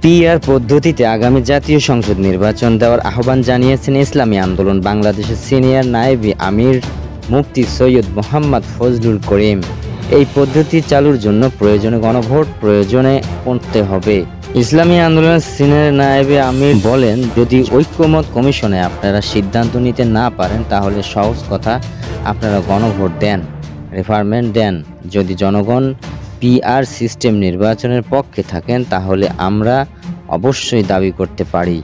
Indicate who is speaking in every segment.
Speaker 1: PR পদ্ধতিতে আগামী জাতীয় সংসদ নির্বাচন দেওয়ার আহ্বান জানিয়েছেন ইসলামী আন্দোলন বাংলাদেশের সিনিয়র নায়েবে আমির মুফতি সৈয়দ মোহাম্মদ ফজলুল করিম। এই পদ্ধতি চালুর জন্য প্রয়োজনে গণভোট প্রয়োজনে করতে হবে। ইসলামী আন্দোলনের সিনিয়র নায়েবে আমির বলেন, যদি ঐক্যমত কমিশনে আপনারা সিদ্ধান্ত নিতে না পারেন তাহলে সহজ কথা, আপনারা গণভোট দেন, রেফারেন্ডাম দেন। যদি জনগণ পিআর সিস্টেম নির্বাচনের পক্ষে থাকেন তাহলে আমরা অবশ্যই দাবি করতে পারি,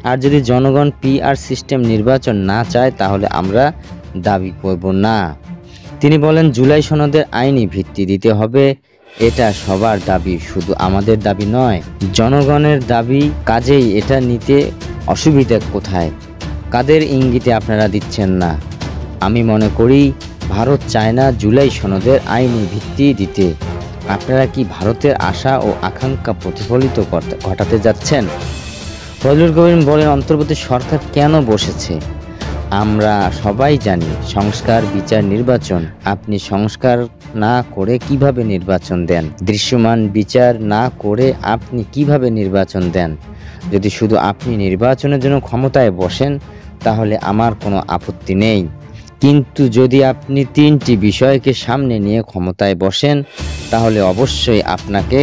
Speaker 1: আর যদি জনগণ পিআর সিস্টেম নির্বাচন না চায় তাহলে আমরা দাবি করব না। তিনি বলেন, জুলাই সনদের আইনি ভিত্তি দিতে হবে, এটা সবার দাবি, শুধু আমাদের দাবি নয়, জনগণের দাবি। কাজেই এটা নিতে অসুবিধা কোথায়? কাদের ইঙ্গিতে আপনারা দিচ্ছেন না? আমি মনে করি ভারত চায় না জুলাই সনদের আইনি ভিত্তি দিতে। আপনারা কি ভারতের আশা ও আকাঙ্ক্ষা প্রতিফলিত ঘটাতে যাচ্ছেন? ফজলুল করিম বলেন, অন্তর্বর্তী সরকার কেন বসেছে আমরা সবাই জানি, সংস্কার, বিচার, নির্বাচন। আপনি সংস্কার না করে কিভাবে নির্বাচন দেন? দৃশ্যমান বিচার না করে আপনি কিভাবে নির্বাচন দেন? যদি শুধু আপনি নির্বাচনের জন্য ক্ষমতায় বসেন তাহলে আমার কোনো আপত্তি নেই, কিন্তু যদি আপনি তিনটি বিষয়কে সামনে নিয়ে ক্ষমতায় বসেন তাহলে অবশ্যই আপনাকে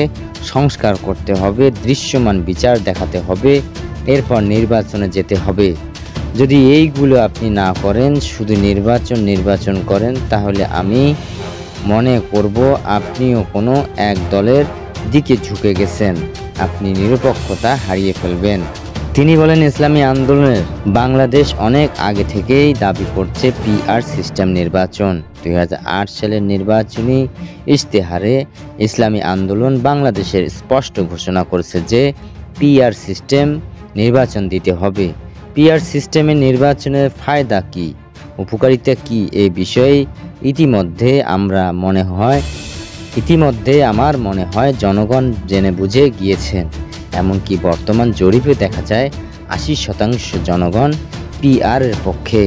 Speaker 1: সংস্কার করতে হবে, দৃশ্যমান বিচার দেখাতে হবে, এরপর নির্বাচনে যেতে হবে। যদি এইগুলো আপনি না করেন, শুধু নির্বাচন করেন, তাহলে আমি মনে করব আপনিও কোনো এক দলের দিকে ঝুঁকে গেছেন, আপনি নিরপেক্ষতা হারিয়ে ফেলবেন। তিনি বলেন, ইসলামী আন্দোলনের বাংলাদেশ অনেক আগে থেকেই দাবি করছে পিআর সিস্টেম নির্বাচন। 2008 সালের নির্বাচনী ইশতেহারে ইসলামী আন্দোলন বাংলাদেশের স্পষ্ট ঘোষণা করেছে যে পিআর সিস্টেম নির্বাচন দিতে হবে। পিআর সিস্টেমে নির্বাচনের ফায়দা কি, উপকারিতা কি, এই বিষয়ে ইতিমধ্যে আমার মনে হয় জনগণ জেনে বুঝে গিয়েছেন। এমনকি বর্তমান জরিপে দেখা যায় 80% জনগণ পিআর এর পক্ষে।